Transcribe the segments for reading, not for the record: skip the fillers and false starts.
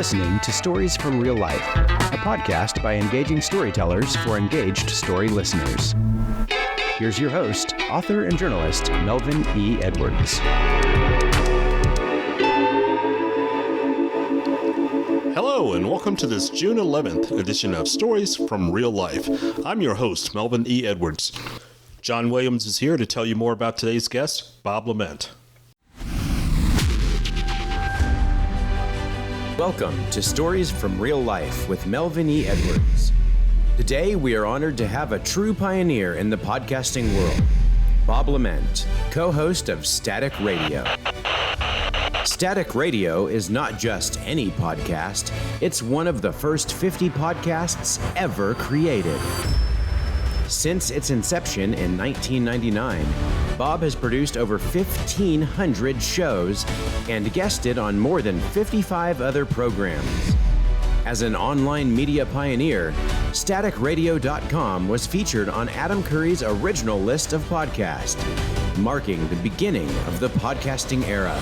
listening to Stories from Real Life, a podcast by engaging storytellers for engaged story listeners. Here's your host, author and journalist, Melvin E. Edwards. Hello, and welcome to this June 11th edition of Stories from Real Life. I'm your host, Melvin E. Edwards. John Williams is here to tell you more about today's guest, Bob LeMent. Welcome to Stories from Real Life with Melvin E. Edwards. Today, we are honored to have a true pioneer in the podcasting world, Bob LeMent, co-host of Static Radio. Static Radio is not just any podcast, it's one of the first 50 podcasts ever created. Since its inception in 1999, Bob has produced over 1,500 shows and guested on more than 55 other programs. As an online media pioneer, StaticRadio.com was featured on Adam Curry's original list of podcasts, marking the beginning of the podcasting era.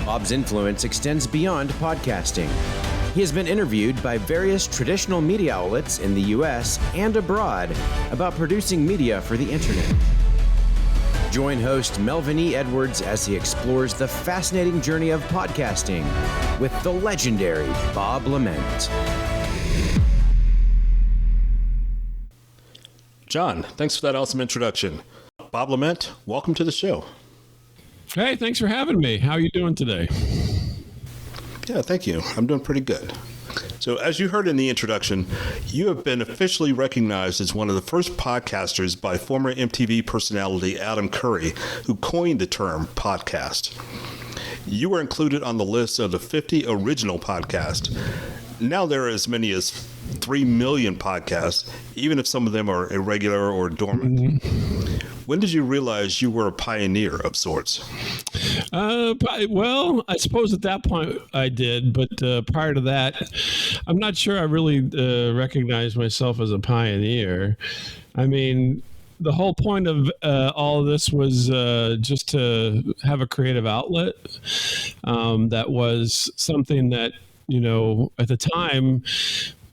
Bob's influence extends beyond podcasting. He has been interviewed by various traditional media outlets in the U.S. and abroad about producing media for the internet. Join host Melvin E. Edwards as he explores the fascinating journey of podcasting with the legendary Bob LeMent. John, thanks for that awesome introduction. Bob LeMent, welcome to the show. Hey, thanks for having me. How are you doing today? Yeah, thank you. I'm doing pretty good. So as you heard in the introduction, you have been officially recognized as one of the first podcasters by former MTV personality Adam Curry, who coined the term podcast. You were included on the list of the 50 original podcasts. Now there are as many as 3 million podcasts, even if some of them are irregular or dormant. Mm-hmm. When did you realize you were a pioneer of sorts? Well, I suppose at that point I did, but prior to that, I'm not sure I really recognized myself as a pioneer. I mean, the whole point of all of this was just to have a creative outlet that was something that, you know, at the time,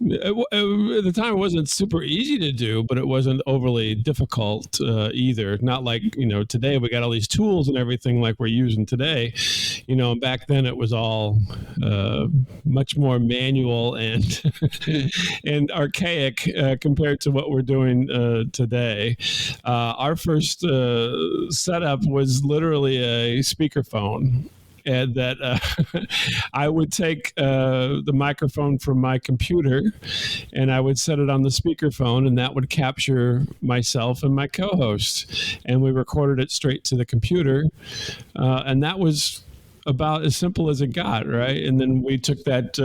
it wasn't super easy to do, but it wasn't overly difficult either. Not like, you know, today we got all these tools and everything like we're using today. You know, back then it was all much more manual and and archaic compared to what we're doing today. Our first setup was literally a speakerphone. And that I would take the microphone from my computer and I would set it on the speakerphone, and that would capture myself and my co-host. And we recorded it straight to the computer. And that was about as simple as it got, right? And then we took that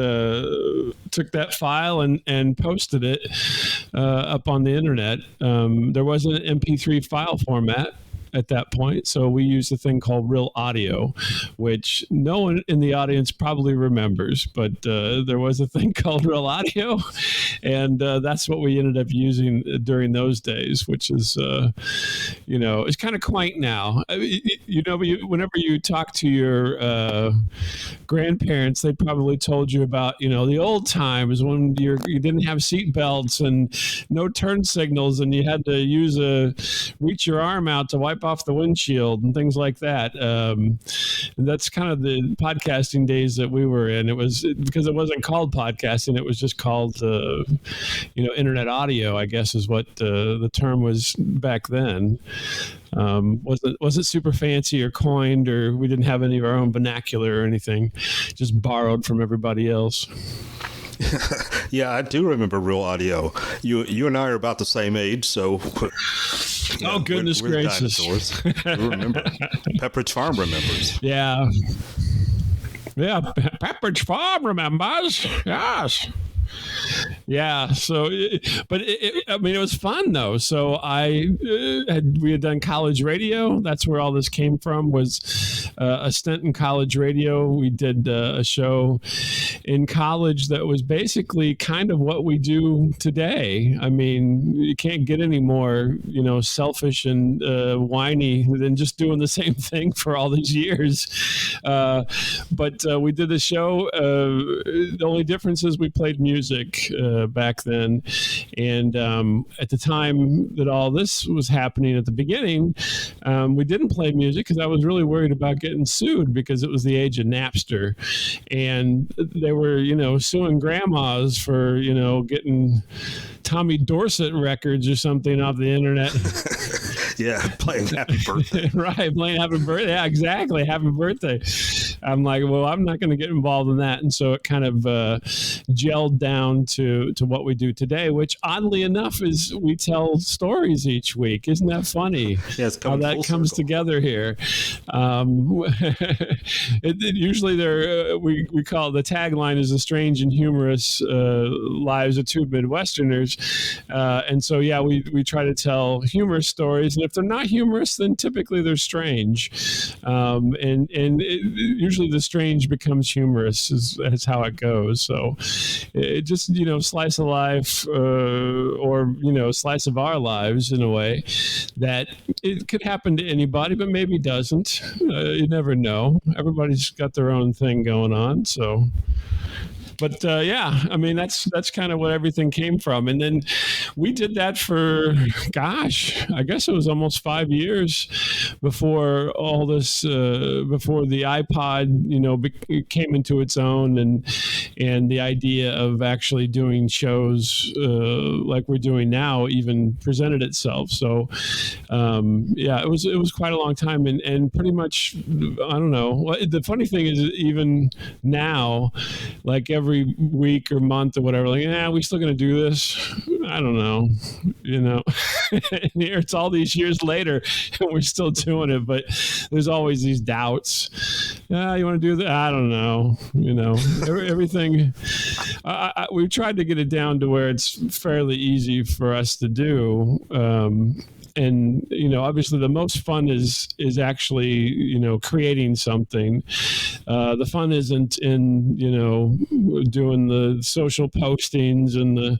file and posted it up on the internet. There wasn't an MP3 file format at that point, so we used a thing called Real Audio, which no one in the audience probably remembers, but there was a thing called Real Audio, and that's what we ended up using during those days, which is, you know, it's kind of quaint now. You know, whenever you talk to your grandparents, they probably told you about, you know, the old times when you didn't have seat belts and no turn signals, and you had to reach your arm out to wipe off the windshield and things like that. And that's kind of the podcasting days that we were in. It was because it wasn't called podcasting; it was just called, you know, internet audio, I guess, is what the term was back then. Wasn't super fancy or coined, or we didn't have any of our own vernacular or anything. Just borrowed from everybody else. Yeah, I do remember Real Audio. You and I are about the same age, so. Oh, goodness we're gracious. Dinosaurs. We remember. Pepperidge Farm remembers. Yeah. Yeah, Pepperidge Farm remembers. Yes. Yeah. So, I mean, it was fun though. So we had done college radio. That's where all this came from, was a stint in college radio. We did a show in college that was basically kind of what we do today. I mean, you can't get any more, selfish and whiny than just doing the same thing for all these years. But we did the show. The only difference is we played music back then. And at the time that all this was happening at the beginning, we didn't play music because I was really worried about getting sued, because it was the age of Napster. And they were, suing grandmas for, getting Tommy Dorsett records or something off the internet. Yeah, playing Happy Birthday. Right, playing Happy Birthday. Yeah, exactly. Happy Birthday. I'm like, well, I'm not going to get involved in that. And so it kind of gelled down to what we do today, which oddly enough is we tell stories each week. Isn't that funny? Yeah, how that comes together here. Usually we call the tagline is the strange and humorous lives of two Midwesterners. And so, yeah, we try to tell humorous stories. And if they're not humorous, then typically they're strange. Usually the strange becomes humorous is how it goes. So it just, slice of life or slice of our lives in a way that it could happen to anybody, but maybe doesn't. You never know. Everybody's got their own thing going on. So. But yeah, I mean, that's kind of what everything came from. And then we did that for, I guess it was almost 5 years before all this, before the iPod, came into its own, and the idea of actually doing shows like we're doing now even presented itself. So yeah, it was quite a long time, and pretty much, I don't know. The funny thing is, even now, like every week or month or whatever, like, we still going to do this? I don't know, and here it's all these years later and we're still doing it, but there's always these doubts. You want to do that? I don't know, everything. We've tried to get it down to where it's fairly easy for us to do. And, obviously the most fun is actually, creating something. The fun isn't in, doing the social postings and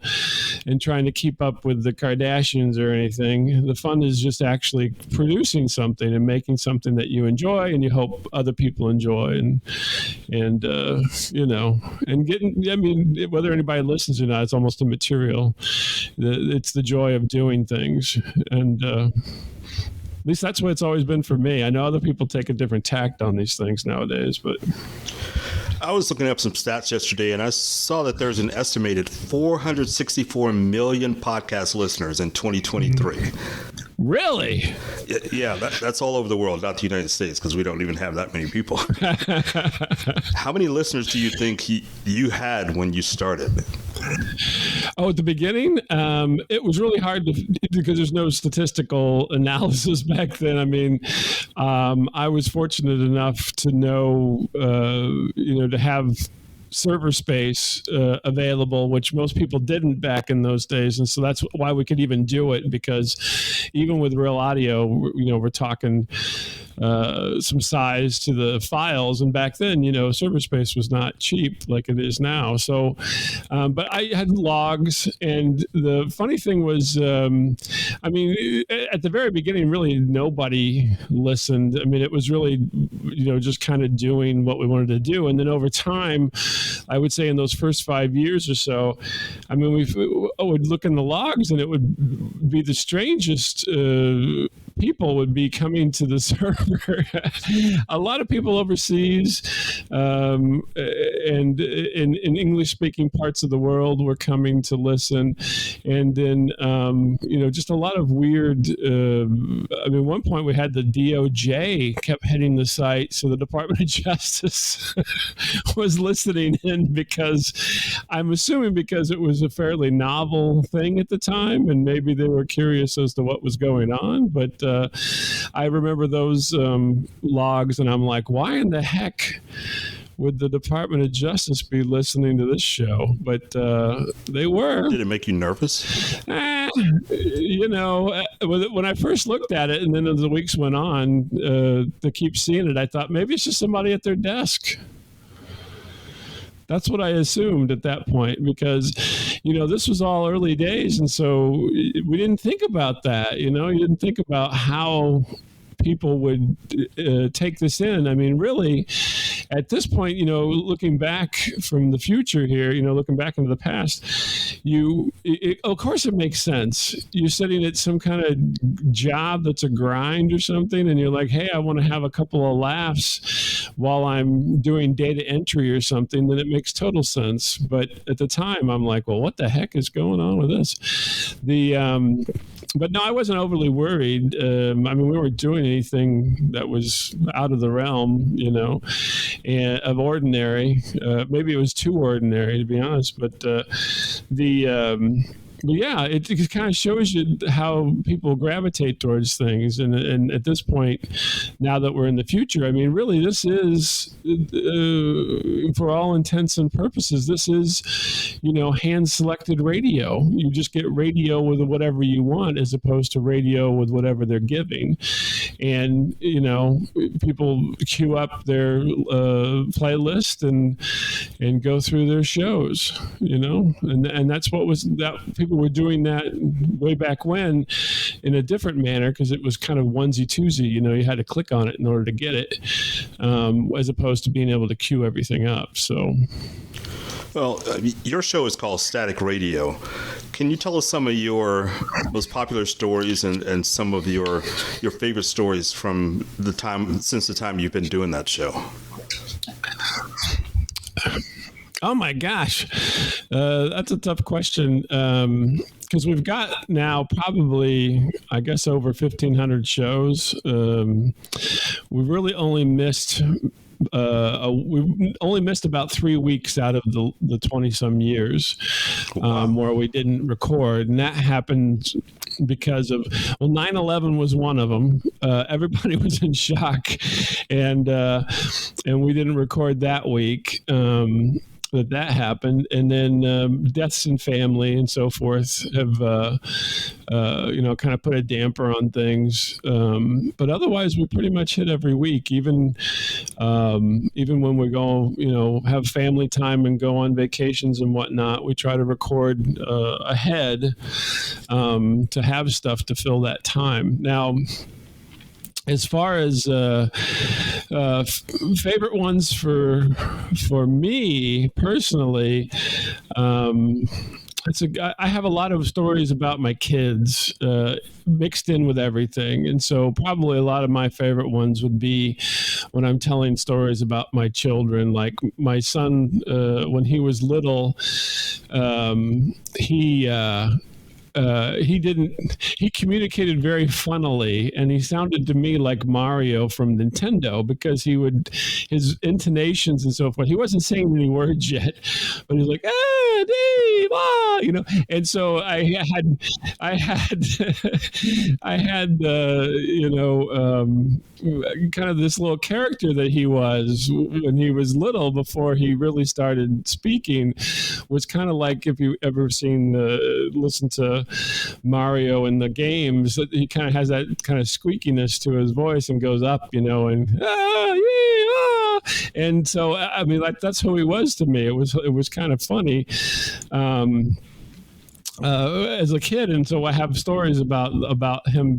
trying to keep up with the Kardashians or anything. The fun is just actually producing something and making something that you enjoy and you hope other people enjoy, and getting, whether anybody listens or not, it's almost immaterial. It's the joy of doing things. And at least that's what it's always been for me. I know other people take a different tact on these things nowadays, but I was looking up some stats yesterday, and I saw that there's an estimated 464 million podcast listeners in 2023. Really? Yeah, that's all over the world, not the United States, because we don't even have that many people. How many listeners do you think you had when you started? Oh, at the beginning, it was really hard because there's no statistical analysis back then. I mean, I was fortunate enough to know, to have server space available, which most people didn't back in those days. And so that's why we could even do it, because even with real audio, we're talking some size to the files. And back then, server space was not cheap like it is now. So, but I had logs. And the funny thing was, at the very beginning, really nobody listened. I mean, it was really, just kind of doing what we wanted to do. And then over time, I would say in those first 5 years or so, I mean, we would look in the logs and it would be the strangest people would be coming to the server. A lot of people overseas and in English-speaking parts of the world were coming to listen. And then, just a lot of weird, one point we had the DOJ kept hitting the site. So the Department of Justice was listening in because it was a fairly novel thing at the time. And maybe they were curious as to what was going on. But I remember those logs, and I'm like, why in the heck would the Department of Justice be listening to this show? But they were. Did it make you nervous? When I first looked at it, and then as the weeks went on, to keep seeing it, I thought maybe it's just somebody at their desk. That's what I assumed at that point, because, this was all early days. And so we didn't think about that. You didn't think about how people would take this in. I mean, really, at this point, looking back from the future here, looking back into the past, of course it makes sense. You're sitting at some kind of job that's a grind or something, and you're like, hey, I want to have a couple of laughs while I'm doing data entry or something, then it makes total sense. But at the time, I'm like, well, what the heck is going on with this? But no, I wasn't overly worried. We weren't doing anything that was out of the realm, and of ordinary. Maybe it was too ordinary, to be honest. But yeah, it kind of shows you how people gravitate towards things. And at this point, now that we're in the future, I mean, really, this is, for all intents and purposes, this is, hand-selected radio. You just get radio with whatever you want as opposed to radio with whatever they're giving. And, people queue up their playlist and go through their shows, and that's what was that. People were doing that way back when in a different manner, because it was kind of onesie-twosie. You had to click on it in order to get it, as opposed to being able to queue everything up. So, well, your show is called Static Radio. Can you tell us some of your most popular stories and some of your favorite stories from since the time you've been doing that show? Oh my gosh, that's a tough question, because we've got now probably, I guess, over 1,500 shows. We've really only missed about 3 weeks out of the 20-some years where we didn't record, and that happened because of 9/11 was one of them. Everybody was in shock, and we didn't record that week. That happened, and then deaths in family and so forth have kind of put a damper on things. But otherwise, we pretty much hit every week, even when we go, have family time and go on vacations and whatnot. We try to record ahead to have stuff to fill that time. Now, as far as favorite ones for me personally, I have a lot of stories about my kids mixed in with everything. And so probably a lot of my favorite ones would be when I'm telling stories about my children. Like my son, when he was little, he communicated very funnily, and he sounded to me like Mario from Nintendo, because his intonations and so forth, he wasn't saying any words yet, but he's like, ah, Dave, ah, and so I had kind of this little character that he was when he was little, before he really started speaking, was kind of like, if you ever listen to Mario in the games, he kind of has that kind of squeakiness to his voice and goes up, and and so I mean, that's who he was to me. It was kind of funny. As a kid, and so I have stories about him,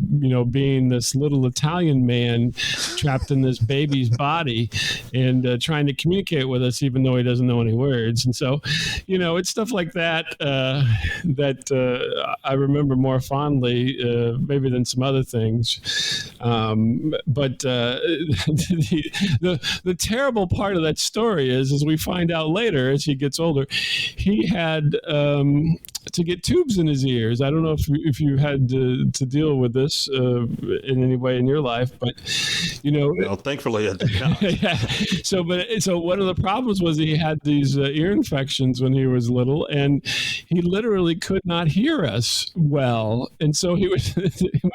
being this little Italian man trapped in this baby's body, and trying to communicate with us, even though he doesn't know any words. And so, it's stuff like that that I remember more fondly, maybe than some other things. But the terrible part of that story is, as we find out later, as he gets older, he had to get tubes in his ears. I don't know if you had to deal with this in any way in your life, but well, thankfully I did not. Yeah. So one of the problems was he had these ear infections when he was little, and he literally could not hear us well. And so he was,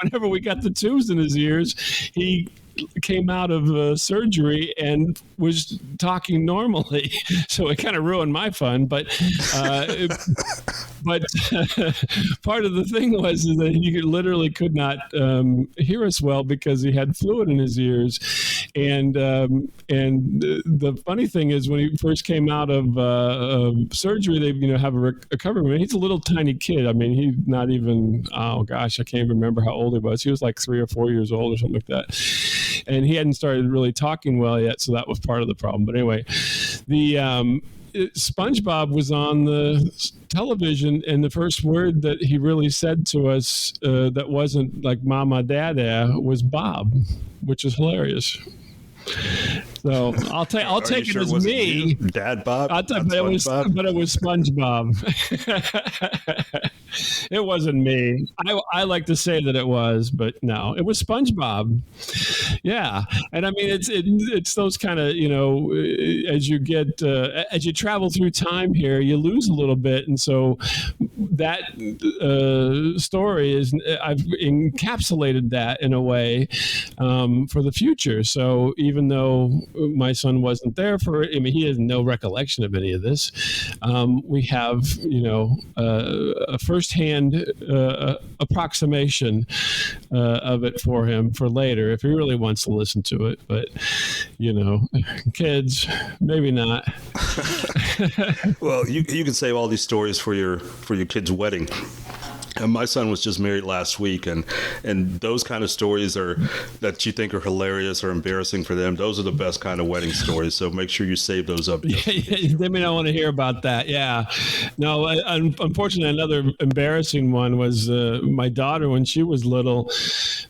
whenever we got the tubes in his ears, he came out of surgery and was talking normally. So it kind of ruined my fun. But part of the thing was that he literally could not hear us well because he had fluid in his ears. And the funny thing is, when he first came out of surgery, they have a recovery room. He's a little tiny kid. I mean, he's not even, oh gosh, I can't remember how old he was. He was like 3 or 4 years old or something like that. And he hadn't started really talking well yet, so that was part of the problem. But anyway, the SpongeBob was on the television, and the first word that he really said to us that wasn't like "Mama, Dada" was "Bob," which is hilarious. So I'll take it as me, you, Dad Bob. But it was SpongeBob. It wasn't me. I like to say that it was, but no, it was SpongeBob. Yeah, and I mean it's those kind of as you get as you travel through time here, you lose a little bit, and so that story is I've encapsulated that in a way for the future. So even though my son wasn't there for it, I mean, he has no recollection of any of this. We have, a firsthand approximation of it for him for later if he really wants to listen to it. But, kids, maybe not. Well, you can save all these stories for your kid's wedding. And my son was just married last week, and those kind of stories that you think are hilarious or embarrassing for them. Those are the best kind of wedding stories. So make sure you save those up. They may not want to hear about that. Yeah, no. Unfortunately, another embarrassing one was my daughter when she was little,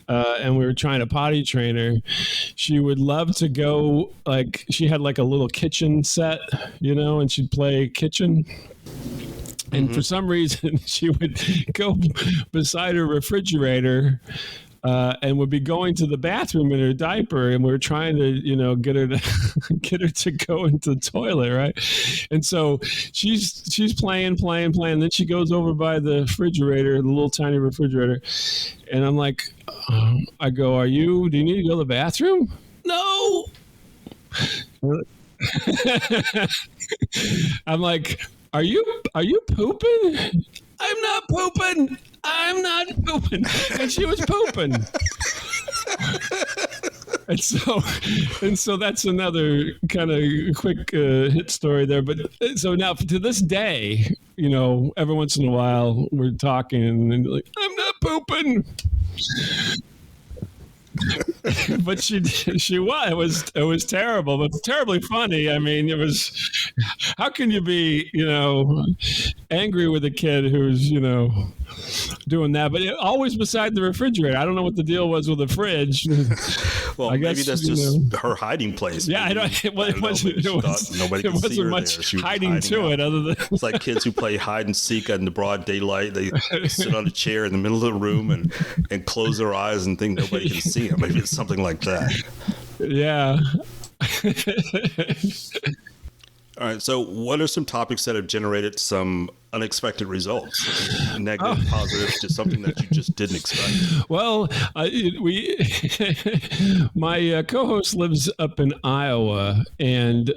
and we were trying to potty train her. She would love to go she had like a little kitchen set, and she'd play kitchen. And for some reason, she would go beside her refrigerator and would be going to the bathroom in her diaper, and we were trying to, get her to go into the toilet, right? And so she's playing. Then she goes over by the refrigerator, the little tiny refrigerator, and I'm like, I go, do you need to go to the bathroom? No. I'm like, Are you pooping? I'm not pooping. And she was pooping. And so that's another kind of quick hit story there. But so now to this day, every once in a while we're talking and like, I'm not pooping. But she was. It was terrible, but terribly funny. I mean, it was. How can you be, angry with a kid who's, doing that? But always beside the refrigerator. I don't know what the deal was with the fridge. Well, I guess, maybe that's just her hiding place. Yeah, maybe. I don't. Well, it wasn't. Nobody could see her much there. hiding to it, other than it's like kids who play hide and seek in the broad daylight. They sit on a chair in the middle of the room and close their eyes and think nobody can see them. Maybe it's something like that. Yeah. All right. So what are some topics that have generated some unexpected results? Negative, positive, just something that you just didn't expect? Well, my co-host lives up in Iowa, and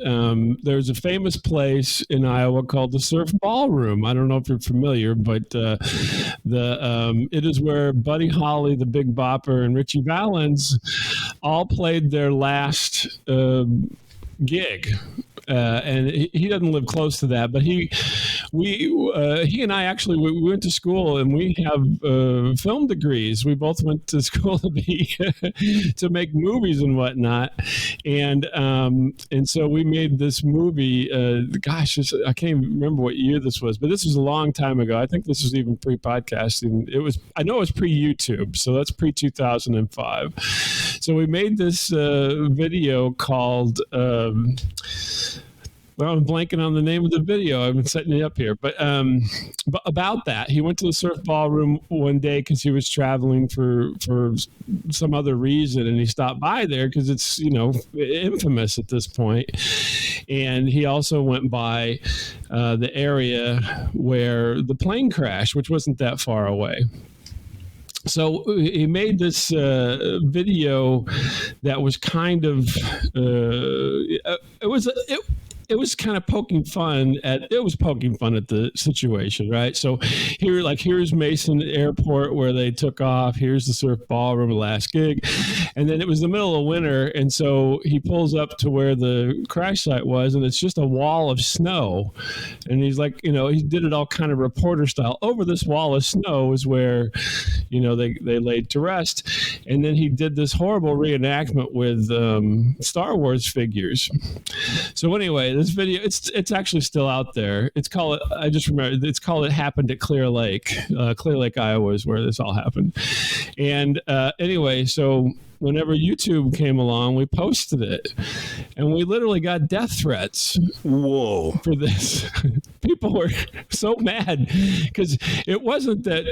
there's a famous place in Iowa called the Surf Ballroom. I don't know if you're familiar, but it is where Buddy Holly, the Big Bopper, and Richie Valens all played their last gig. And he doesn't live close to that, but he and I actually we went to school, and we have film degrees. We both went to school to make movies and whatnot, and so we made this movie. I can't even remember what year this was, but this was a long time ago. I think this was even pre-podcasting. I know it was pre-YouTube, so that's pre-2005. So we made this video called. Well, I'm blanking on the name of the video. I've been setting it up here. But about that, he went to the Surf Ballroom one day because he was traveling for some other reason, and he stopped by there because it's, infamous at this point. And he also went by the area where the plane crashed, which wasn't that far away. So he made this video that was kind of it was kind of poking fun at the situation, right? So here's Mason Airport where they took off. Here's the Surf Ballroom, the last gig, and then it was the middle of winter, and so he pulls up to where the crash site was, and it's just a wall of snow, and he's like, he did it all kind of reporter style. Over this wall of snow is where, they laid to rest, and then he did this horrible reenactment with Star Wars figures. So anyway, this video, it's actually still out there. It's called It Happened at Clear Lake. Clear Lake, Iowa is where this all happened. And anyway, so whenever YouTube came along, we posted it, and we literally got death threats. Whoa! For this, people were so mad because it wasn't that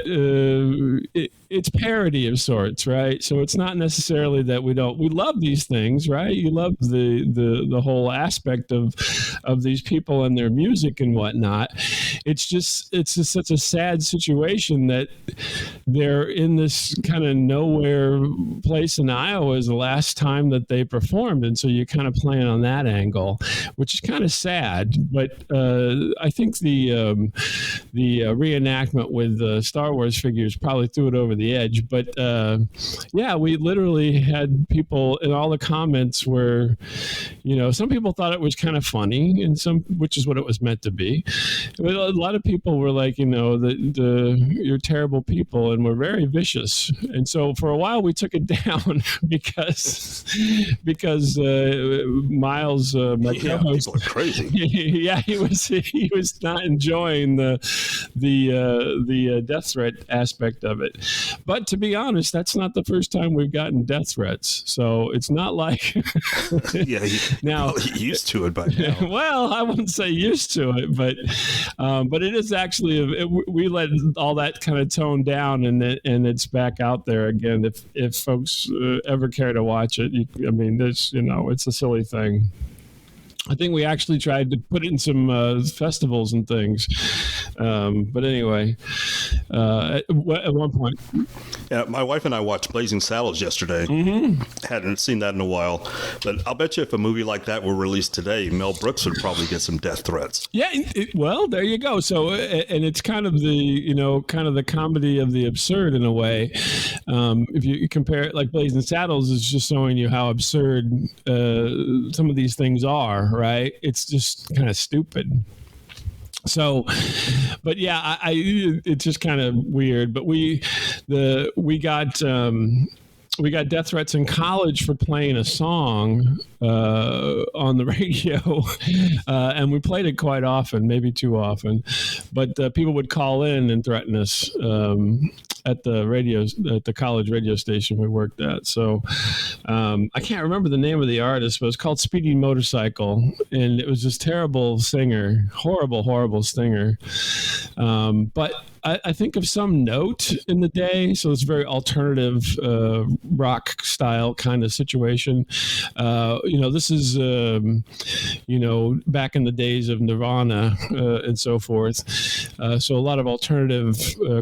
it's parody of sorts, right? So it's not necessarily that we love these things, right? You love the whole aspect of these people and their music and whatnot. It's just such a sad situation that they're in this kind of nowhere place in Iowa is the last time that they performed, and so you're kind of playing on that angle, which is kind of sad. But I think the reenactment with Star Wars figures probably threw it over the edge. But yeah, we literally had people in all the comments where, some people thought it was kind of funny, and which is what it was meant to be. But a lot of people were like, you're terrible people, and we're very vicious. And so for a while we took it down because Miles, my co-host, people are crazy. Yeah, he was not enjoying the death threat aspect of it. But to be honest, that's not the first time we've gotten death threats. So it's not like yeah, now used to it by now. Well, I wouldn't say used to it, but it is actually we let all that kind of tone down, and it's back out there again. If folks ever care to watch it, it's a silly thing. I think we actually tried to put it in some festivals and things. But anyway, at one point. Yeah, my wife and I watched Blazing Saddles yesterday. Mm-hmm. Hadn't seen that in a while. But I'll bet you if a movie like that were released today, Mel Brooks would probably get some death threats. Yeah, well, there you go. So, and it's kind of the comedy of the absurd in a way. If you compare it, like Blazing Saddles is just showing you how absurd some of these things are, right? It's just kind of stupid. So, but yeah, it's just kind of weird. But we got death threats in college for playing a song on the radio, and we played it quite often, maybe too often. But people would call in and threaten us at the college radio station we worked at. So I can't remember the name of the artist, but it was called Speedy Motorcycle, and it was this terrible singer, horrible singer. But I think of some note in the day, so it's very alternative rock style kind of situation. This is back in the days of Nirvana and so forth. So a lot of alternative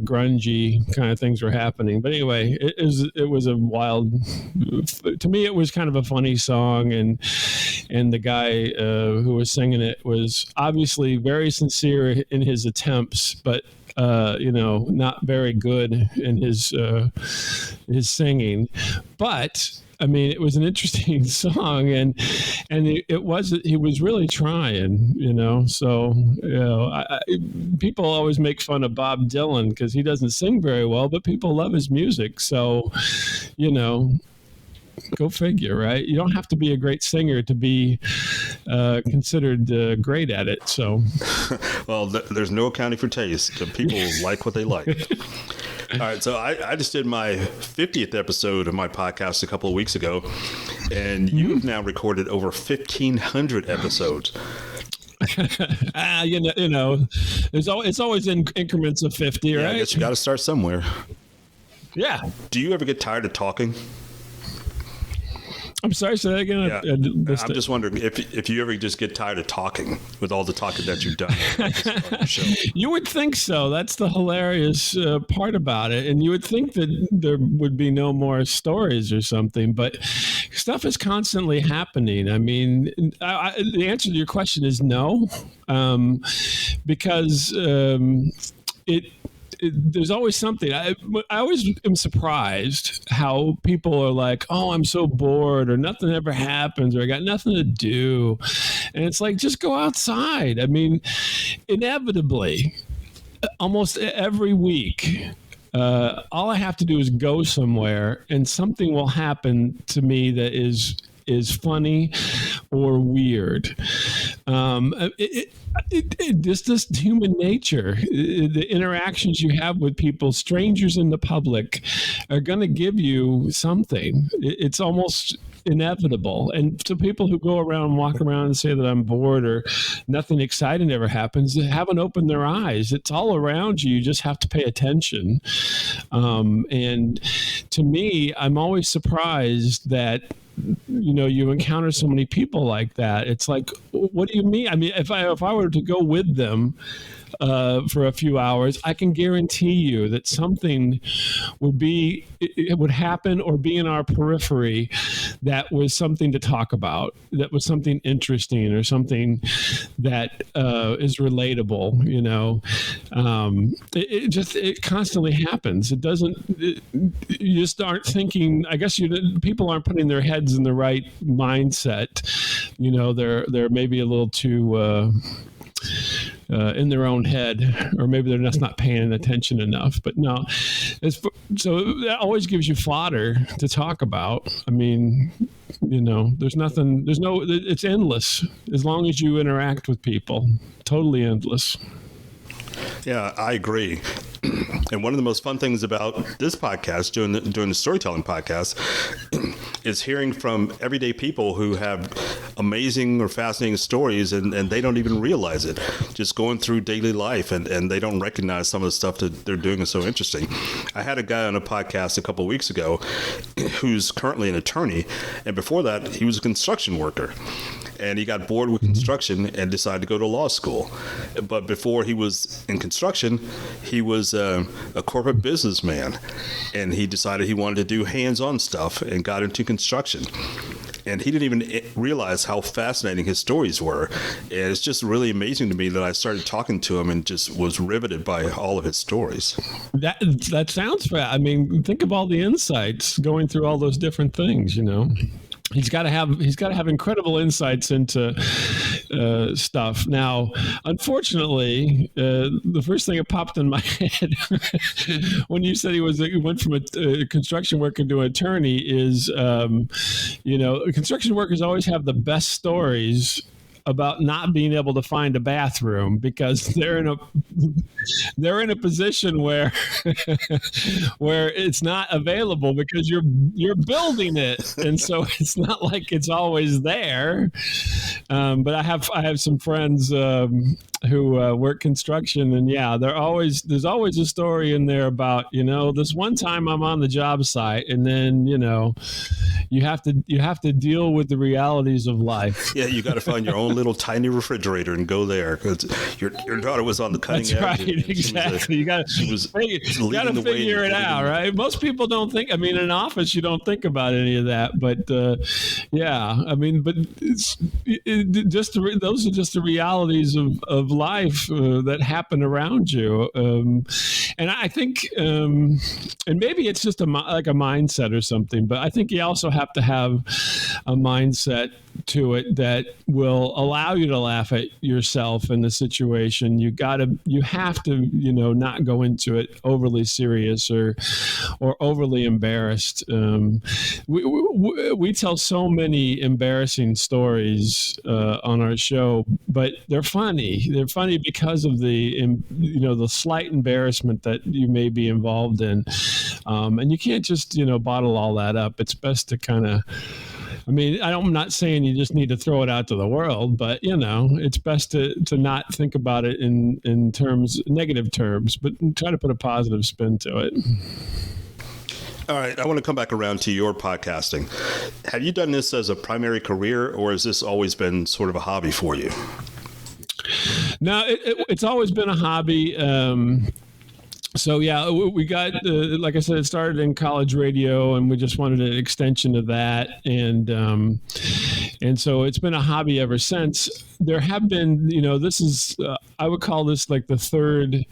grungy kind of things were happening. But anyway, it was a wild. To me, it was kind of a funny song, and the guy who was singing it was obviously very sincere in his attempts, but not very good in his singing. But I mean, it was an interesting song, and he was really trying, So people always make fun of Bob Dylan because he doesn't sing very well, but people love his music. So, go figure, right? You don't have to be a great singer to be considered great at it. So, well, there's no accounting for taste. People like what they like. All right, so I just did my 50th episode of my podcast a couple of weeks ago, and you've now recorded over 1,500 episodes. It's always in increments of 50, right? I guess you got to start somewhere. Yeah. Do you ever get tired of talking? I'm sorry, say that again. Yeah. I'm just wondering if you ever just get tired of talking with all the talking that you've done on your show. You would think so. That's the hilarious part about it. And you would think that there would be no more stories or something, but stuff is constantly happening. I mean, the answer to your question is no, because there's always something. I always am surprised how people are like, oh, I'm so bored, or nothing ever happens, or I got nothing to do. And it's like, just go outside. I mean, inevitably, almost every week, all I have to do is go somewhere and something will happen to me that is funny or weird. Just human nature. The interactions you have with people, strangers in the public, are going to give you something. It's almost inevitable. And to people who go around and walk around and say that I'm bored or nothing exciting ever happens, they haven't opened their eyes. It's all around you. You just have to pay attention. And to me, I'm always surprised that you encounter so many people like that. It's like, what do you mean? I mean, if I were to go with them for a few hours, I can guarantee you that something would happen or be in our periphery that was something to talk about, that was something interesting or something that is relatable. It constantly happens. It doesn't. You just aren't thinking. I guess people aren't putting their heads in the right mindset. They're maybe a little too. In their own head, or maybe they're just not paying attention enough. But no, so that always gives you fodder to talk about. I mean, it's endless as long as you interact with people. Totally endless. Yeah, I agree. And one of the most fun things about this podcast, doing the storytelling podcast, is hearing from everyday people who have amazing or fascinating stories, and they don't even realize it. Just going through daily life, and they don't recognize some of the stuff that they're doing is so interesting. I had a guy on a podcast a couple of weeks ago who's currently an attorney, and before that, he was a construction worker. And he got bored with construction and decided to go to law school. But before he was in construction, he was a corporate businessman. And he decided he wanted to do hands-on stuff and got into construction. And he didn't even realize how fascinating his stories were. And it's just really amazing to me that I started talking to him and just was riveted by all of his stories. That sounds fair. I mean, think of all the insights going through all those different things, He's got to have incredible insights into stuff. Now, unfortunately, the first thing that popped in my head when you said he went from a construction worker to an attorney is, construction workers always have the best stories about not being able to find a bathroom because they're in a position where it's not available because you're building it, and so it's not like it's always there. But I have some friends who work construction, and yeah, there's always a story in there about this one time I'm on the job site, and then you have to deal with the realities of life. Yeah, you got to find your own little tiny refrigerator and go there because your daughter was on the cutting edge. That's right, exactly. You got to figure it out, right? Most people don't think. I mean, in an office, you don't think about any of that, but yeah, I mean, but those are just the realities of life that happen around you, and I think, and maybe it's just like a mindset or something, but I think you also have to have a mindset to it that will allow you to laugh at yourself in the situation. You have to, not go into it overly serious or overly embarrassed. We tell so many embarrassing stories on our show, but they're funny. They're funny because of the slight embarrassment that you may be involved in. And you can't just, bottle all that up. It's best to kind of, I'm not saying you just need to throw it out to the world, but it's best to not think about it in negative terms, but try to put a positive spin to it. All right, I want to come back around to your podcasting. Have you done this as a primary career, or has this always been sort of a hobby for you? No, it's always been a hobby. So yeah, we got like I said, it started in college radio, and we just wanted an extension of that, and so it's been a hobby ever since. There have been, this is I would call this like the third,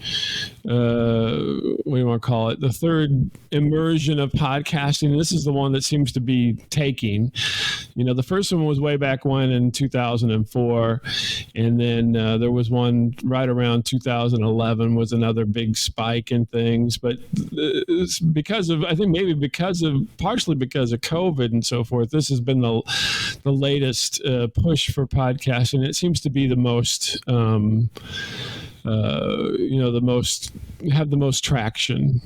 what do you want to call it? The third immersion of podcasting. This is the one that seems to be taking. The first one was way back when in 2004, and then there was one right around 2011 was another big spike in things. But it's partially because of COVID and so forth. This has been the latest push for podcasting. It seems to be the most have the most traction.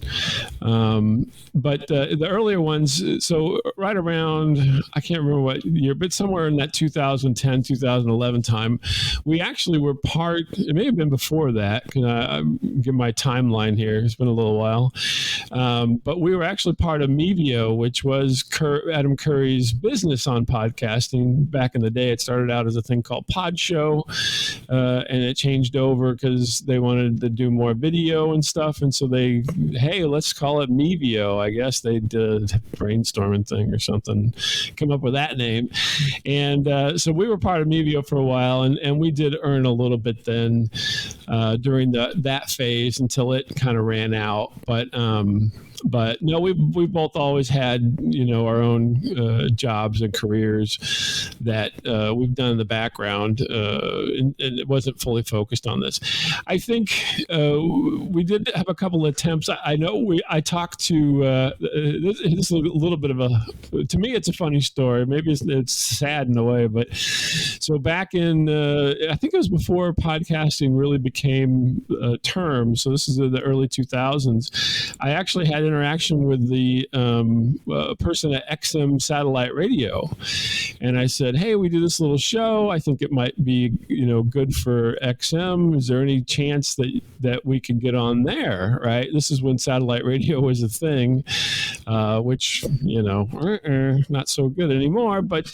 But the earlier ones, so right around, I can't remember what year, but somewhere in that 2010, 2011 time, we actually were part, it may have been before that, can I give my timeline here, it's been a little while, but we were actually part of Mevio, which was Adam Curry's business on podcasting back in the day. It started out as a thing called Pod Show, and it changed over because they wanted to do more video and stuff, and so let's call it Mevio. I guess they did a brainstorming thing or something, come up with that name, and so we were part of Mevio for a while, and we did earn a little bit then during that phase until it kind of ran out, but no, we've both always had our own jobs and careers that we've done in the background, and it wasn't fully focused on this. I think we did have a couple of attempts. I know I talked to this is a little bit of to me it's a funny story. Maybe it's sad in a way, but so back in I think it was before podcasting really became a term. So this is in the early 2000s. I actually had interaction with the person at XM Satellite Radio, and I said, "Hey, we do this little show. I think it might be good for XM. Is there any chance that we could get on there?" Right. This is when satellite radio was a thing, which not so good anymore. But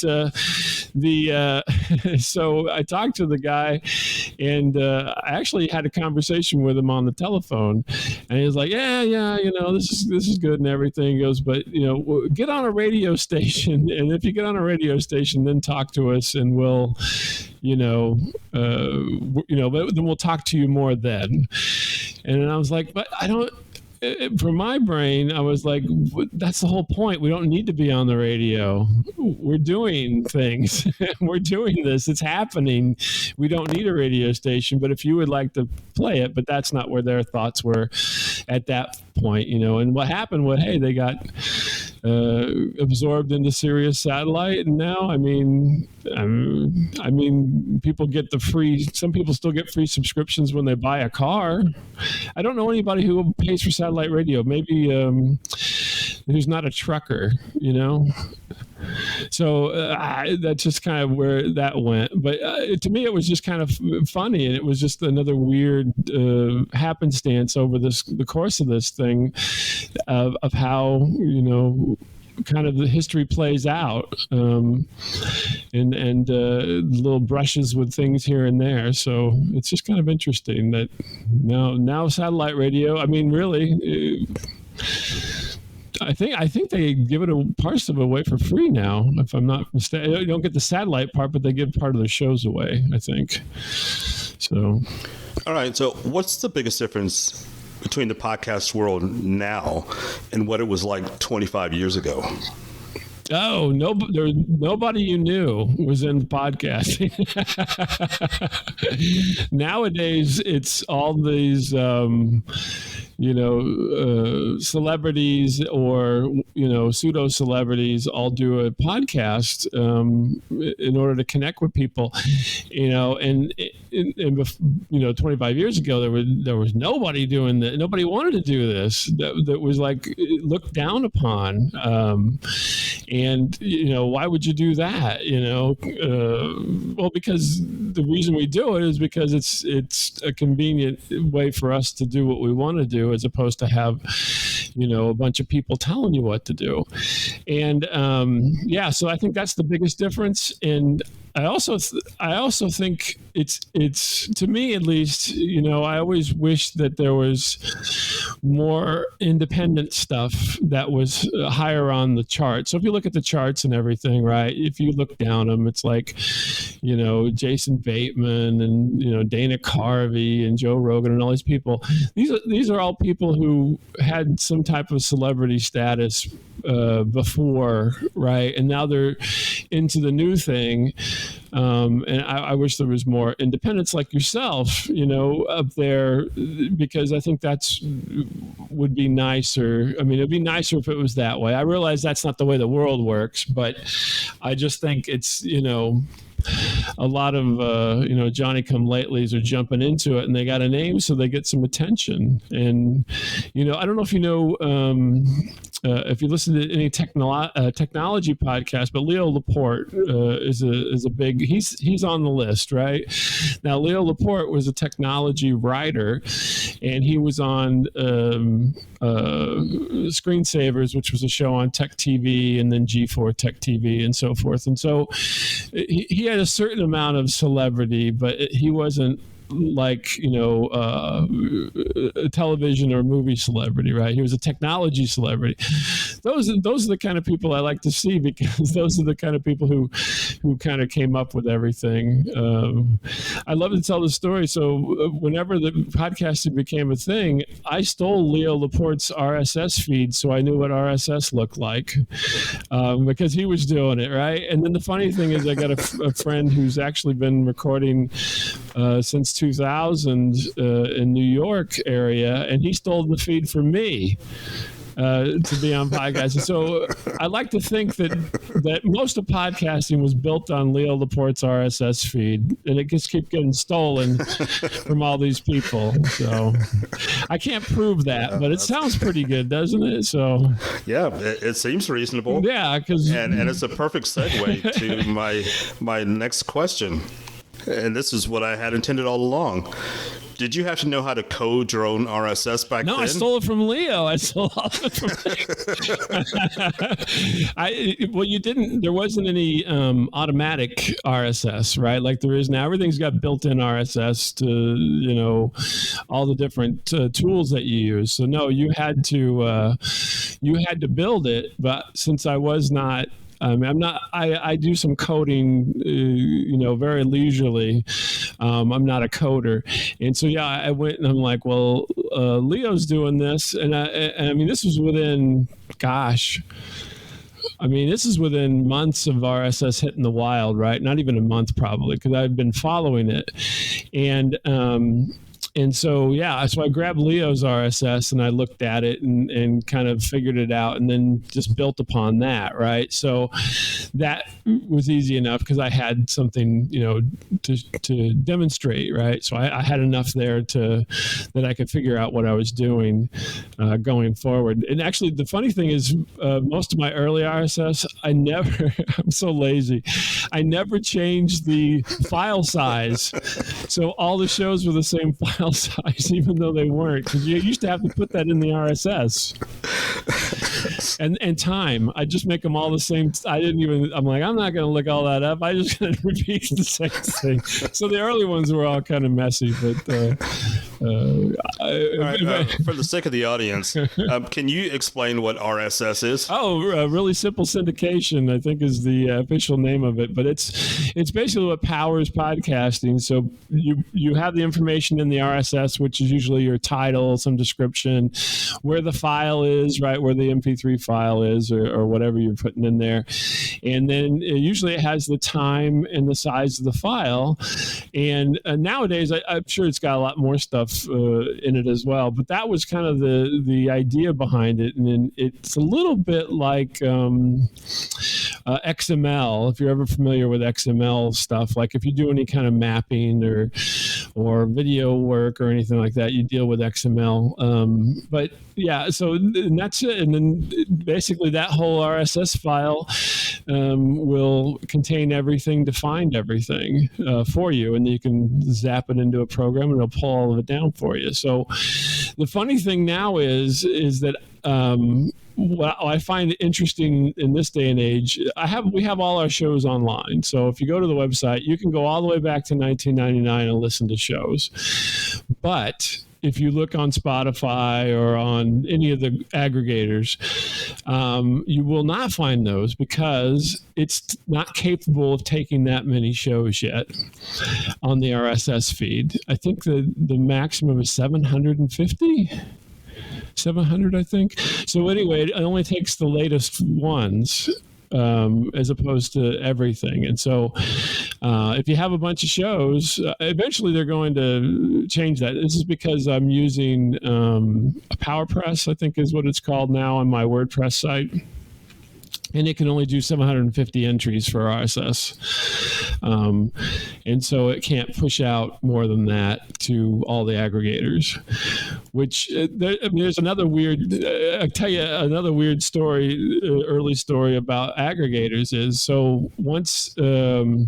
so I talked to the guy, and I actually had a conversation with him on the telephone, and he was like, "Yeah, this is good and everything." He goes, "But get on a radio station, and if you get on a radio station, then talk to us, and we'll." But then we'll talk to you more then. And I was like, but I don't, for my brain, I was like, that's the whole point. We don't need to be on the radio. We're doing things. We're doing this. It's happening. We don't need a radio station, but if you would like to play it, but that's not where their thoughts were at that point, and what happened was, hey, they got absorbed into Sirius Satellite, and now, I mean, people get some people still get free subscriptions when they buy a car. I don't know anybody who pays for satellite radio, maybe who's not a trucker, So that's just kind of where that went. But to me, it was just kind of funny, and it was just another weird happenstance over the course of this thing of how kind of the history plays out, and little brushes with things here and there. So it's just kind of interesting that now satellite radio. I mean, really. I think they give parts of it away for free now, if I'm not mistaken. You don't get the satellite part, but they give part of the shows away, I think. So. All right. So what's the biggest difference between the podcast world now and what it was like 25 years ago? Oh, nobody you knew was in podcasting. Nowadays, it's all these, celebrities or, pseudo celebrities all do a podcast in order to connect with people, and 25 years ago, there was nobody doing that. Nobody wanted to do this. That was like looked down upon. And, why would you do that? Well, because the reason we do it is because it's a convenient way for us to do what we want to do, as opposed to have, a bunch of people telling you what to do. And so I think that's the biggest difference. And I also think it's to me, at least, I always wish that there was more independent stuff that was higher on the chart. So if you look at the charts and everything, right, if you look down them, it's like, Jason Bateman and, Dana Carvey and Joe Rogan and all these people. These are all people who had some type of celebrity status before, right? And now they're into the new thing. And I wish there was more independence like yourself, up there, because I think would be nicer. I mean, it'd be nicer if it was that way. I realize that's not the way the world works, but I just think it's, a lot of Johnny-come-latelys are jumping into it, and they got a name, so they get some attention. And I don't know if if you listen to any technology podcast, but Leo Laporte is a big. He's on the list right now. Leo Laporte was a technology writer, and he was on Screensavers, which was a show on Tech TV, and then G4 Tech TV, and so forth. And so he had a certain amount of celebrity, but he wasn't like a television or movie celebrity, right? He was a technology celebrity. Those are the kind of people I like to see, because those are the kind of people who kind of came up with everything. I love to tell the story. So whenever the podcasting became a thing, I stole Leo Laporte's RSS feed, so I knew what RSS looked like, because he was doing it, right? And then the funny thing is, I got a friend who's actually been recording since 2000 in New York area, and he stole the feed from me to be on podcasts. So I like to think that most of podcasting was built on Leo Laporte's RSS feed, and it just keeps getting stolen from all these people. So I can't prove that, but it sounds pretty good, doesn't it? So yeah, it seems reasonable. Yeah, and it's a perfect segue to my next question. And this is what I had intended all along. Did you have to know how to code your own RSS back then? No, I stole it from Leo. I stole all of it from Leo. You didn't. There wasn't any automatic RSS, right? Like there is now. Everything's got built-in RSS to all the different tools that you use. So no, you had to build it. But since I was not. I'm not. I do some coding, very leisurely. I'm not a coder, and so yeah, I went and I'm like, well, Leo's doing this, and I mean, this was within, this is within months of RSS hitting the wild, right? Not even a month, probably, because I've been following it, and so, yeah, so I grabbed Leo's RSS and I looked at it and kind of figured it out, and then just built upon that, right? So that was easy enough because I had something, to demonstrate, right? So I had enough there that I could figure out what I was doing going forward. And actually, the funny thing is, most of my early RSS, I'm so lazy. I never changed the file size. So all the shows were the same file size, even though they weren't, because you used to have to put that in the RSS. And time, I just make them all the same. I'm like, I'm not going to look all that up. I just going to repeat the same thing. So the early ones were all kind of messy, but all right, for the sake of the audience, can you explain what RSS is? Really simple syndication, I think, is the official name of it. But it's basically what powers podcasting. So you have the information in the RSS, which is usually your title, some description, where the file is, right, where the MP3 file is, or whatever you're putting in there. And then usually it has the time and the size of the file. And nowadays, I'm sure it's got a lot more stuff in it as well. But that was kind of the idea behind it. And then it's a little bit like XML, if you're ever familiar with XML stuff, like if you do any kind of mapping or video work or anything like that, you deal with XML. But yeah, so and that's it. And then basically that whole RSS file will contain everything to find everything for you, and you can zap it into a program and it'll pull all of it down for you. So the funny thing now is that what I find interesting in this day and age, we have all our shows online. So if you go to the website, you can go all the way back to 1999 and listen to shows. But if you look on Spotify or on any of the aggregators, you will not find those because it's not capable of taking that many shows yet on the RSS feed. I think the maximum is 750. 700, I think. So anyway, it only takes the latest ones as opposed to everything. And so if you have a bunch of shows, eventually they're going to change that. This is because I'm using a PowerPress, I think is what it's called now on my WordPress site. And it can only do 750 entries for RSS. And so it can't push out more than that to all the aggregators, which there's another weird, I'll tell you another weird story, early story about aggregators is, so once we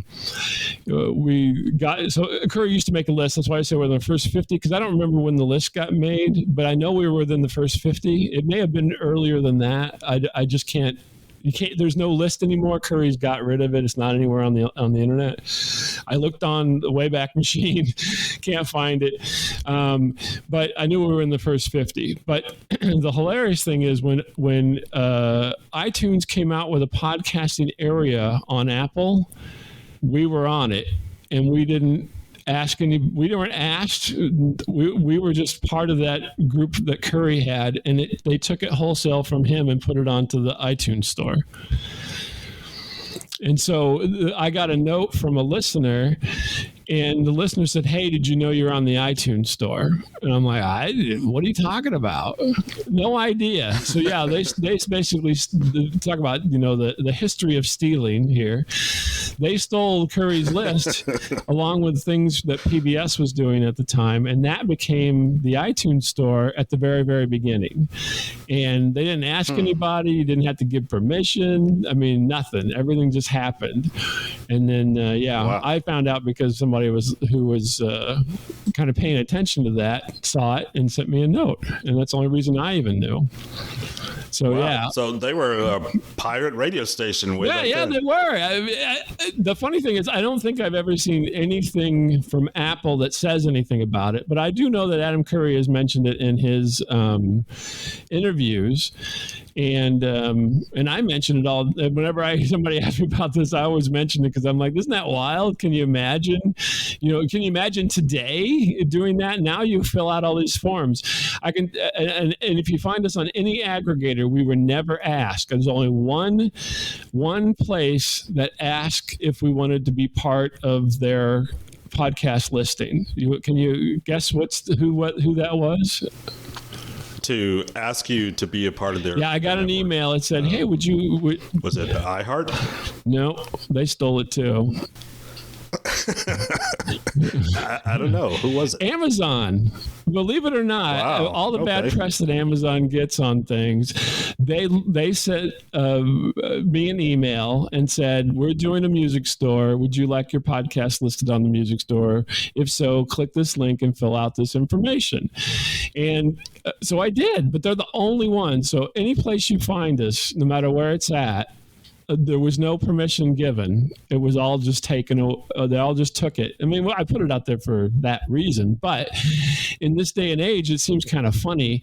got, so Curry used to make a list. That's why I say we're in the first 50, because I don't remember when the list got made, but I know we were within the first 50. It may have been earlier than that. I just can't. You can't. There's no list anymore. Curry's got rid of it. It's not anywhere on the internet. I looked on the Wayback Machine, can't find it. But I knew we were in the first 50. But the hilarious thing is when iTunes came out with a podcasting area on Apple, we were on it, and we didn't ask any. We weren't asked. We were just part of that group that Curry had, and they took it wholesale from him and put it onto the iTunes store. And so I got a note from a listener, and the listener said, "Hey, did you know you're on the iTunes store?" And I'm like, "What are you talking about?" No idea. So yeah, they basically talk about, the history of stealing here. They stole Curry's list along with things that PBS was doing at the time, and that became the iTunes store at the very, very beginning. And they didn't ask anybody. You didn't have to give permission. I mean, nothing. Everything just happened. And then, wow. I found out because somebody who was kind of paying attention to that saw it and sent me a note. And that's the only reason I even knew. So, wow. Yeah. So they were a pirate radio station. Yeah, they were. The funny thing is, I don't think I've ever seen anything from Apple that says anything about it. But I do know that Adam Curry has mentioned it in his interviews. And I mention it all whenever somebody asks me about this. I always mention it because I'm like, isn't that wild? Can you imagine? Can you imagine today doing that? Now you fill out all these forms. I can, and if you find us on any aggregator, we were never asked. There's only one place that asked if we wanted to be part of their podcast listing. Can you guess who that was? To ask you to be a part of their... Yeah, I got an email. It said, "Hey, would you..." Was it iHeart? No, they stole it too. I don't know. Who was it? Amazon. Believe it or not, wow. All the bad press that Amazon gets on things, they sent me an email and said, "We're doing a music store. Would you like your podcast listed on the music store? If so, click this link and fill out this information." And so I did, but they're the only ones. So any place you find us, no matter where it's at, there was no permission given. It was all just taken. They all just took it. I mean, I put it out there for that reason. But in this day and age, it seems kind of funny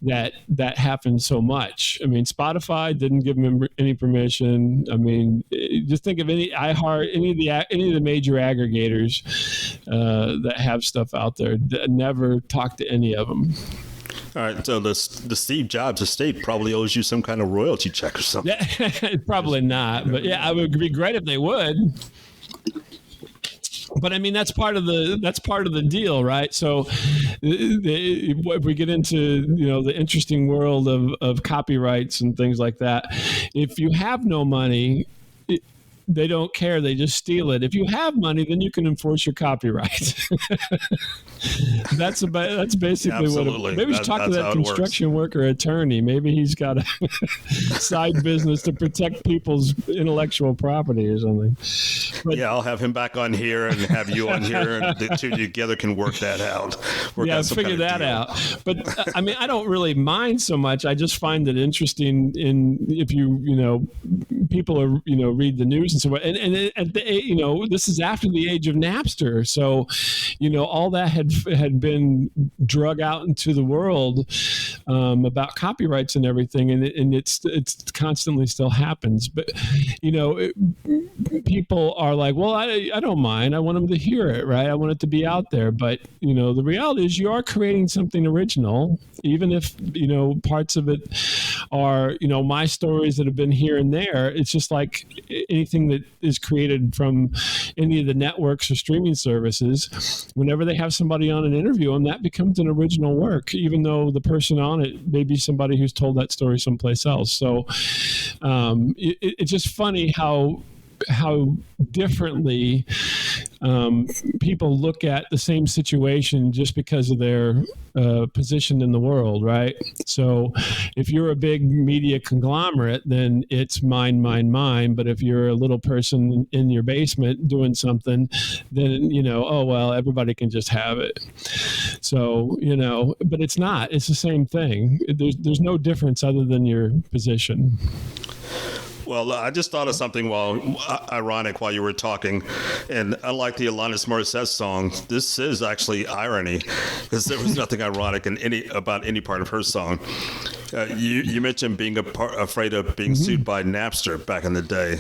that happens so much. I mean, Spotify didn't give them any permission. I mean, just think of any iHeart, any of the major aggregators that have stuff out there. Never talked to any of them. All right, so the Steve Jobs estate probably owes you some kind of royalty check or something. Probably not, but yeah, it would be great if they would. But I mean, that's part of the deal, right? So if we get into the interesting world of copyrights and things like that, if you have no money, they don't care. They just steal it. If you have money, then you can enforce your copyright. That's basically Absolutely. Maybe we should talk to that construction worker attorney. Maybe he's got a side business to protect people's intellectual property or something. But, yeah, I'll have him back on here and have you on here, and the two together can work that out. Figure that out. But I mean, I don't really mind so much. I just find it interesting if people are, read the news and so on. And at the, this is after the age of Napster. So, all that had been drug out into the world about copyrights and everything. And it's constantly still happens. But, people are like, well, I don't mind. I want them to hear it, right? I want it to be out there. But, the reality is you are creating something original, even if, parts of it are, my stories that have been here and there. It's just like anything that is created from any of the networks or streaming services. Whenever they have somebody on and interview them, that becomes an original work, even though the person on it may be somebody who's told that story someplace else. So it's just funny how differently people look at the same situation just because of their position in the world, right? So if you're a big media conglomerate, then it's mine. But if you're a little person in your basement doing something, then, oh, well, everybody can just have it. So, but it's not. It's the same thing. There's no difference other than your position. Well, I just thought of something ironic while you were talking. And unlike the Alanis Morissette song, this is actually irony, because there was nothing ironic about any part of her song. You mentioned being afraid of being sued by Napster back in the day.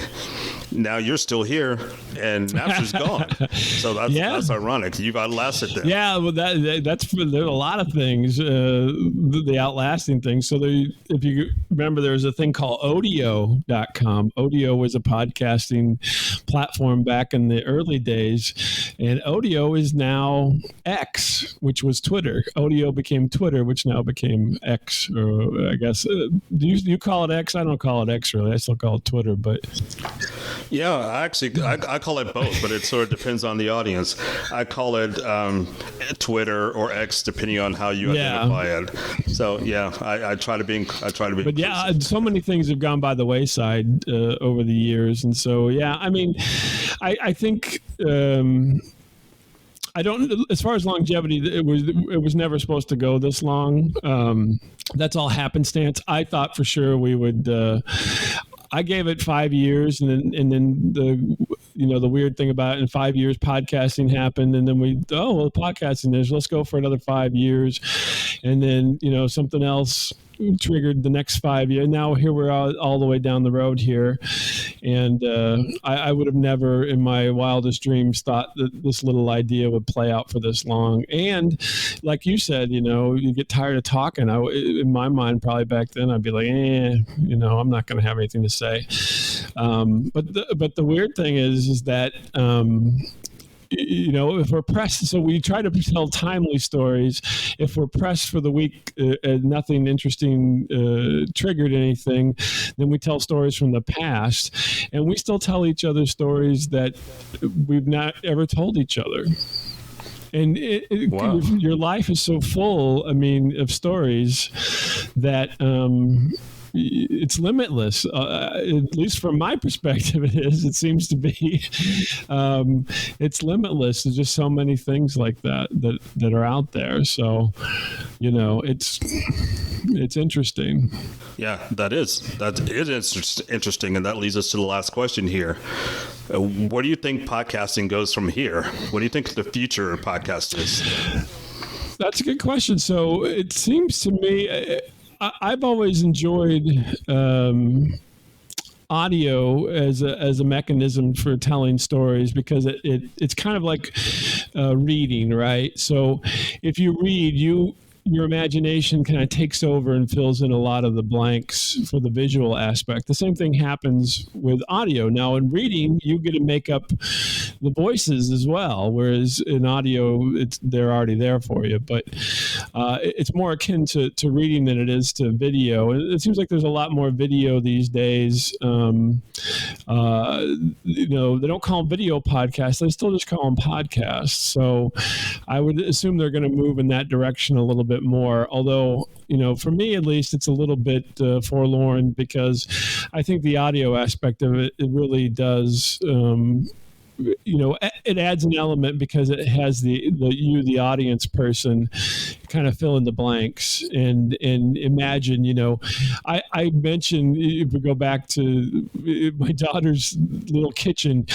Now you're still here, and Napster's gone. So that's ironic. You've outlasted them. Yeah, well, that's there's a lot of things, the outlasting things. So if you remember, there was a thing called Odeo.com. Odeo was a podcasting platform back in the early days, and Odeo is now X, which was Twitter. Odeo became Twitter, which now became X, or I guess. Do you call it X? I don't call it X, really. I still call it Twitter, but... Yeah, I call it both, but it sort of depends on the audience. I call it Twitter or X, depending on how you identify it. So yeah, I try to be. But yeah, so many things have gone by the wayside over the years, and so yeah, I mean, I think. I don't. As far as longevity, it was never supposed to go this long. That's all happenstance. I thought for sure we would. I gave it 5 years, and then the weird thing about it, in 5 years, podcasting happened, and then podcasting is, let's go for another 5 years, and then something else triggered the next 5 years. Now here we're all the way down the road here, and I would have never in my wildest dreams thought that this little idea would play out for this long. And like you said, you get tired of talking. In my mind, probably back then, I'd be like, I'm not going to have anything to say. But the weird thing is that if we're pressed, so we try to tell timely stories. If we're pressed for the week and nothing interesting triggered anything, then we tell stories from the past. And we still tell each other stories that we've not ever told each other. And Wow. Your life is so full, of stories that it's limitless. At least from my perspective, it is. It seems to be. It's limitless. There's just so many things like that are out there. So, it's interesting. Yeah, that is interesting, and that leads us to the last question here. Where do you think podcasting goes from here? What do you think the future of podcast is? That's a good question. So it seems to me, I've always enjoyed audio as a mechanism for telling stories, because it's kind of like reading, right? So if you read, your imagination kind of takes over and fills in a lot of the blanks for the visual aspect. The same thing happens with audio. Now, in reading, you get to make up the voices as well, whereas in audio, they're already there for you. But it's more akin to reading than it is to video. It seems like there's a lot more video these days. They don't call them video podcasts. They still just call them podcasts. So I would assume they're going to move in that direction a little bit more. Although, for me at least, it's a little bit forlorn, because I think the audio aspect of it really does. It adds an element because it has the audience person kind of fill in the blanks and imagine, I mentioned, if we go back to my daughter's little kitchen,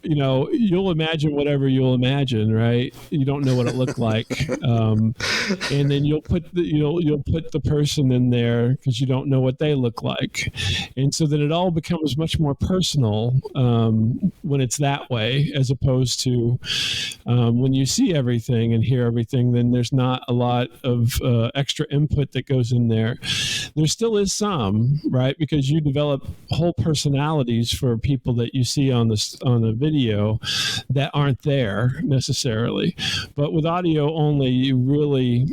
you'll imagine whatever you'll imagine, right? You don't know what it looked like. And then you'll put the person in there because you don't know what they look like. And so then it all becomes much more personal when it's that way, as opposed to when you see everything and hear everything, then there's not a lot of extra input that goes in there. There still is some, right? Because you develop whole personalities for people that you see on the video that aren't there necessarily. But with audio only, you really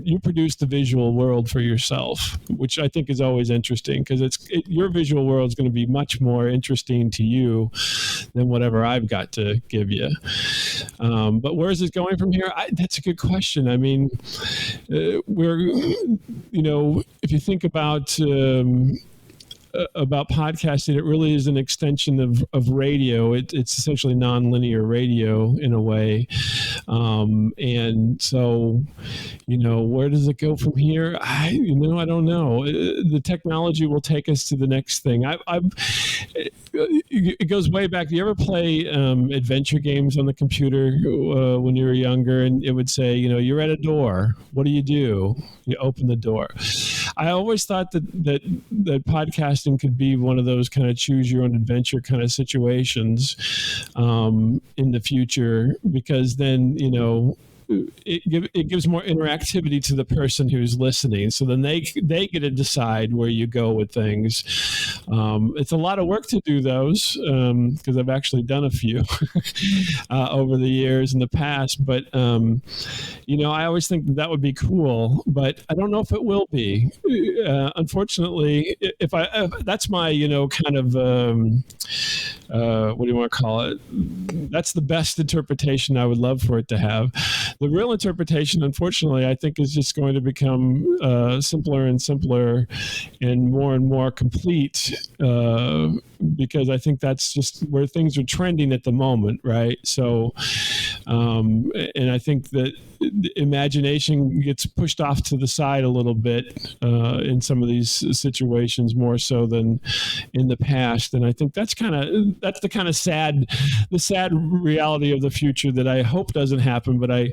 you produce the visual world for yourself, which I think is always interesting, because your visual world is going to be much more interesting to you than whatever I've got to give you. But where is it going from here? That's a good question. I mean, if you think about podcasting, it really is an extension of radio. It's essentially nonlinear radio in a way. And so, where does it go from here? I don't know. The technology will take us to the next thing. It goes way back. Do you ever play adventure games on the computer when you were younger? And it would say, you're at a door. What do? You open the door. I always thought that podcasting could be one of those kind of choose your own adventure kind of situations in the future, because then, it gives more interactivity to the person who's listening. So then they get to decide where you go with things. It's a lot of work to do those, because I've actually done a few over the years in the past. But, I always think that would be cool, but I don't know if it will be. Unfortunately, if that's my, kind of, what do you want to call it? That's the best interpretation I would love for it to have. The real interpretation, unfortunately, I think is just going to become simpler and simpler and more complete, because I think that's just where things are trending at the moment, right? So, and I think that the imagination gets pushed off to the side a little bit in some of these situations, more so than in the past. And I think that's the kind of sad reality of the future that I hope doesn't happen, but I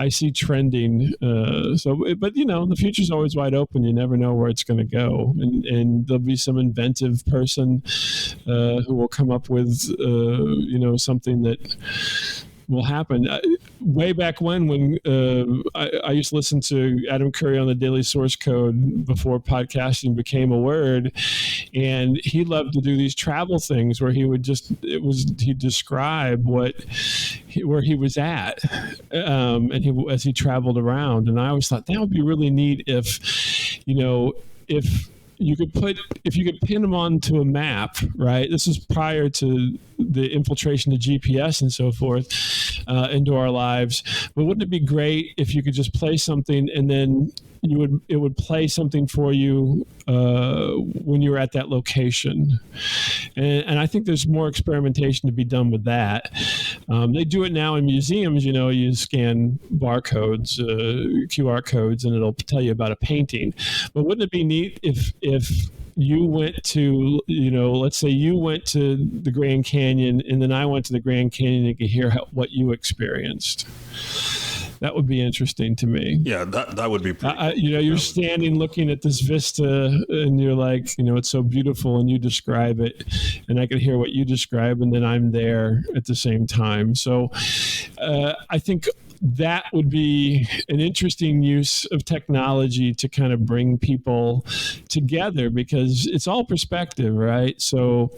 see trending. But the future's always wide open. You never know where it's going to go, and there'll be some inventive person who will come up with something that will happen. Way back when I used to listen to Adam Curry on the Daily Source Code before podcasting became a word, and he loved to do these travel things where he'd describe where he was at, and as he traveled around. And I always thought that would be really neat if you could pin them onto a map, right? This is prior to the infiltration of GPS and so forth into our lives. But wouldn't it be great if you could just play something and then it would play something for you when you're at that location? And I think there's more experimentation to be done with that. They do it now in museums. You scan barcodes, QR codes, and it'll tell you about a painting. But wouldn't it be neat if you went to, let's say you went to the Grand Canyon, and then I went to the Grand Canyon and could hear what you experienced? That would be interesting to me. Yeah, that would be pretty cool. You're standing looking at this vista, and you're like, it's so beautiful, and you describe it, and I could hear what you describe, and then I'm there at the same time. So I think that would be an interesting use of technology to kind of bring people together, because it's all perspective, right? So,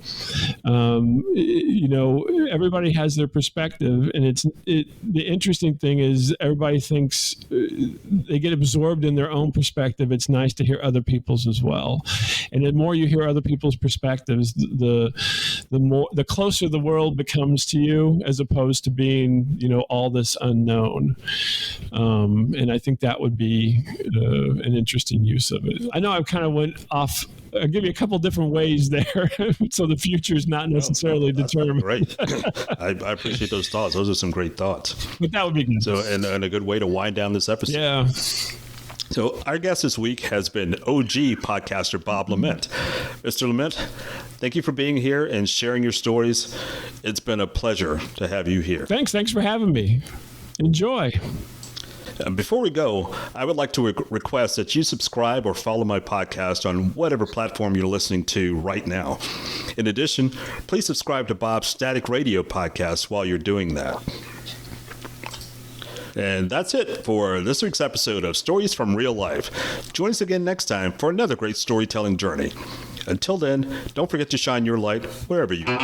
everybody has their perspective, and the interesting thing is everybody thinks they get absorbed in their own perspective. It's nice to hear other people's as well. And the more you hear other people's perspectives, the closer the world becomes to you, as opposed to being, all this unknown. And I think that would be an interesting use of it. I know I kind of went off. I'll give you a couple different ways there, so the future is not necessarily determined. Great. I appreciate those thoughts. Those are some great thoughts. But that would be good. So, and a good way to wind down this episode. Yeah. So our guest this week has been OG podcaster Bob LeMent. Mr. LeMent, thank you for being here and sharing your stories. It's been a pleasure to have you here. Thanks for having me. Enjoy. Before we go, I would like to request that you subscribe or follow my podcast on whatever platform you're listening to right now. In addition, please subscribe to Bob's Static Radio podcast while you're doing that. And that's it for this week's episode of Stories from Real Life. Join us again next time for another great storytelling journey. Until then, don't forget to shine your light wherever you are.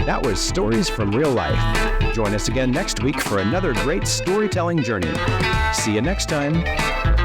That was Stories from Real Life. Join us again next week for another great storytelling journey. See you next time.